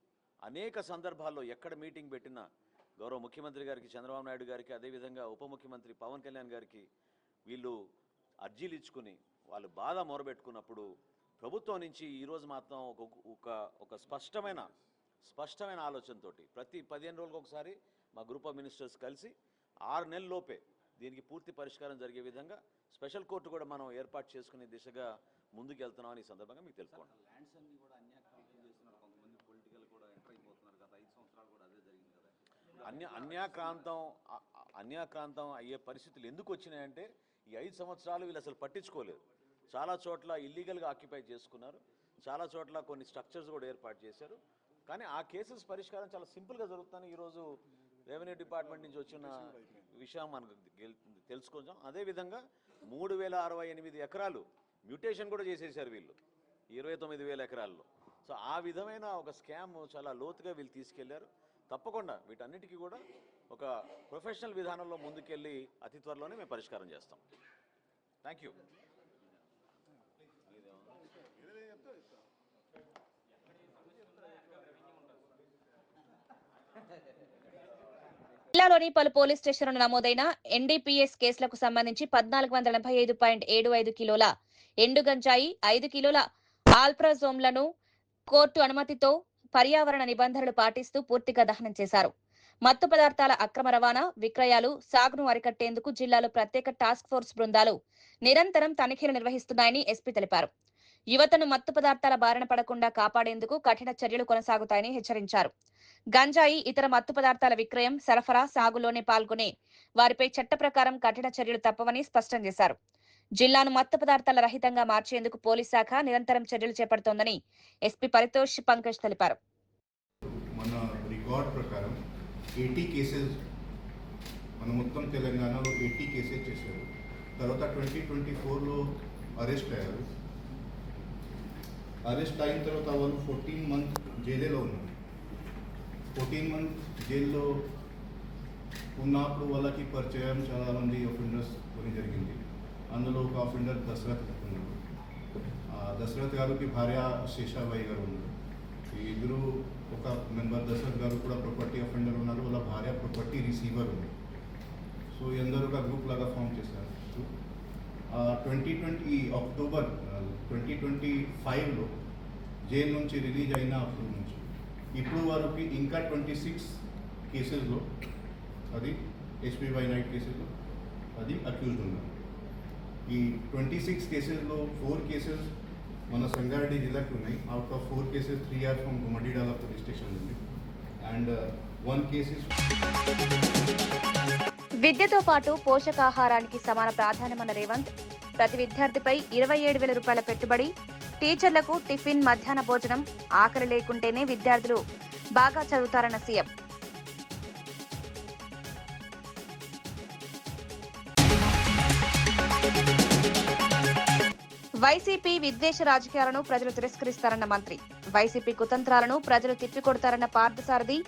అనేక సందర్భాల్లో ఎక్కడ మీటింగ్ పెట్టినా గౌరవ ముఖ్యమంత్రి గారికి, చంద్రబాబు నాయుడు గారికి, అదేవిధంగా ఉప ముఖ్యమంత్రి పవన్ కళ్యాణ్ గారికి వీళ్ళు అర్జీలు ఇచ్చుకుని వాళ్ళు బాధ మొరబెట్టుకున్నప్పుడు ప్రభుత్వం నుంచి ఈరోజు మాత్రం ఒక స్పష్టమైన ఆలోచనతోటి ప్రతి 15 రోజులకు ఒకసారి మా గ్రూప్ ఆఫ్ మినిస్టర్స్ కలిసి 6 నెలల లోపే దీనికి పూర్తి పరిష్కారం జరిగే విధంగా స్పెషల్ కోర్టు కూడా మనం ఏర్పాటు చేసుకునే దిశగా ముందుకు వెళ్తున్నామని ఈ సందర్భంగా మీకు తెలుసుకోండి. అన్యాక్రాంతం అయ్యే పరిస్థితులు ఎందుకు వచ్చినాయంటే ఈ 5 సంవత్సరాలు వీళ్ళు అసలు పట్టించుకోలేదు. చాలా చోట్ల ఇల్లీగల్గా ఆక్యుపై చేసుకున్నారు, చాలా చోట్ల కొన్ని స్ట్రక్చర్స్ కూడా ఏర్పాటు చేశారు. కానీ ఆ కేసెస్ పరిష్కారం చాలా సింపుల్గా జరుగుతుందని ఈరోజు రెవెన్యూ డిపార్ట్మెంట్ నుంచి వచ్చిన విషయం మనకు తెలుసుకుంటాం. అదేవిధంగా 3068 ఎకరాలు మ్యూటేషన్ కూడా చేసేసారు వీళ్ళు 29,000 ఎకరాల్లో. సో ఆ విధమైన ఒక స్కామ్ చాలా లోతుగా వీళ్ళు తీసుకెళ్లారు. తప్పకుండా వీటన్నిటికీ కూడా ఒక ప్రొఫెషనల్ విధానంలో ముందుకెళ్ళి అతి త్వరలోనే మేము పరిష్కారం చేస్తాం. Thank you. జిల్లాలోని పలు పోలీస్ స్టేషన్లలో నమోదైన ఎన్డీపీఎస్ కేసులకు సంబంధించి 1485.75 కిలోల ఎండు గంజాయి, 5 కిలోల ఆల్ప్రాజోమ్లను కోర్టు అనుమతితో పర్యావరణ నిబంధనలు పాటిస్తూ పూర్తిగా దహనం చేశారు. మత్తు పదార్థాల అక్రమ రవాణా, విక్రయాలు, సాగును అరికట్టేందుకు జిల్లాలో ప్రత్యేక టాస్క్ ఫోర్స్ బృందాలు నిరంతరం తనిఖీలు నిర్వహిస్తున్నాయని ఎస్పీ తెలిపారు. యువతను మత్తు పదార్థాల బారిన పడకుండా కాపాడేందుకు కఠిన చర్యలు కొనసాగుతాయని హెచ్చరించారు. గంజాయి, ఇతర మత్తు పదార్థాల విక్రయం, సరఫరా, సాగులోనే పాల్గొనే వారిపై చట్ట ప్రకారం కఠిన చర్యలు తప్పవని స్పష్టం చేశారు. జిల్లాను మత్తు పదార్థాల రహితంగా మార్చేందుకు పోలీస్ శాఖ నిరంతరం చర్యలు చేపడుతోందని ఎస్పీ పరితోష్ పంకజ్ తెలిపారు. మన రికార్డ్ ప్రకారం 80 కేసెస్ మన మొత్తం తెలంగాణలో 80 కేసెస్ చేశారు. తర్వాత 2024లో అరెస్ట్ అయ్యారు. అరెస్ట్ అయిన తర్వాత వాళ్ళు 14 మంత్ జైలులో ఉన్నారు. 14 మంత్ జైల్లో ఉన్నప్పుడు వాళ్ళకి పరిచయం చాలామంది అఫెండర్స్ కొని జరిగింది. అందులో ఒక అఫెండర్ దశరథ్ ఉన్నారు. దశరథ్ గారికి భార్య శేషాబాయి గారు ఉన్నారు. ఈ ఇద్దరు, ఒక మెంబర్ దశరథ్ గారు కూడా ప్రాపర్టీ అఫెండర్ ఉన్నారు, వాళ్ళ భార్య ప్రాపర్టీ రిసీవర్ ఉన్నారు. సో అందరూ ఒక గ్రూప్ లాగా ఫామ్ చేశారు. 2020 అక్టోబర్ 2025లో జైలు నుంచి రిలీజ్ అయిన అప్పుడు నుంచి ఇప్పుడు వరకు ఇంకా 26 కేసెస్లో, అది HPY నైట్ కేసెస్లో అది అక్యూజ్డ్ ఉన్నారు. ఈ 26 కేసెస్లో 4 కేసెస్ మన సంగారెడ్డి జిల్లాకు ఉన్నాయి. Out of 4 cases 3 are from Gummadidala police station ఉంది అండ్ 1 కేసెస్. విద్యతో పాటు పోషకాహారానికి సమాన ప్రాధాన్యమన్న రేవంత్, ప్రతి విద్యార్థిపై 27,000 రూపాయల పెట్టుబడి, టీచర్లకు టిఫిన్, మధ్యాహ్న భోజనం, ఆకలి లేకుంటేనే విద్యార్థులు బాగా చదువుతారన్న సీఎం. వైసీపీ విద్వేష రాజకీయాలను ప్రజలు తిరస్కరిస్తారన్న మంత్రి, వైసీపీ కుతంత్రాలను ప్రజలు తిప్పికొడతారన్న పార్థసారథి,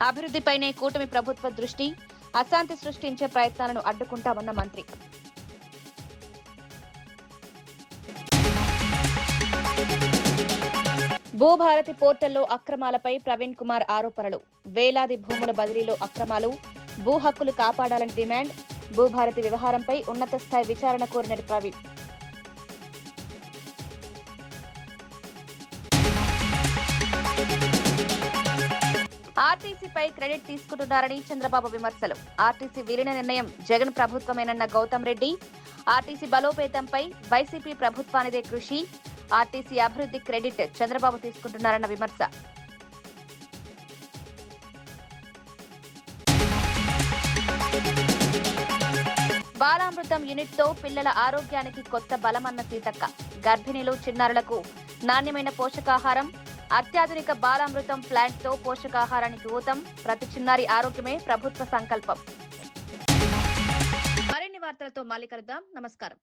అభివృద్ధిపైనే కూటమి ప్రభుత్వ దృష్టి, అశాంతి సృష్టించే ప్రయత్నాలను అడ్డుకుంటామన్న మంత్రి. భూభారతి పోర్టల్లో అక్రమాలపై ప్రవీణ్ కుమార్ ఆరోపణలు, వేలాది భూముల బదిలీలో అక్రమాలు, భూ హక్కులు కాపాడాలని డిమాండ్, భూభారతి వ్యవహారంపై ఉన్నత స్థాయి విచారణ కోరిన ప్రవీణ్. ఆర్టీసీపై క్రెడిట్ తీసుకుంటున్నారని చంద్రబాబు విమర్శలు, ఆర్టీసీ విలీన నిర్ణయం జగన్ ప్రభుత్వమేనన్న గౌతమ్ రెడ్డి, ఆర్టీసీ బలోపేతంపై వైసీపీ ప్రభుత్వానిదే కృషి, ఆర్టీసీ అభివృద్ధి క్రెడిట్ చంద్రబాబు తీసుకుంటున్నారన్న విమర్శ. బాలామృతం యూనిట్ తో పిల్లల ఆరోగ్యానికి కొత్త బలమన్న సీతక్క, గర్భిణీలు, చిన్నారులకు నాణ్యమైన పోషకాహారం, అత్యాధునిక బాలామృతం ప్లాంట్ తో పోషకాహారానికి ఊతం, ప్రతి చిన్నారి ఆరోగ్యమే ప్రభుత్వ సంకల్పం. మరిన్ని వార్తలతో మళ్ళీ కలుద్దాం. నమస్కారం.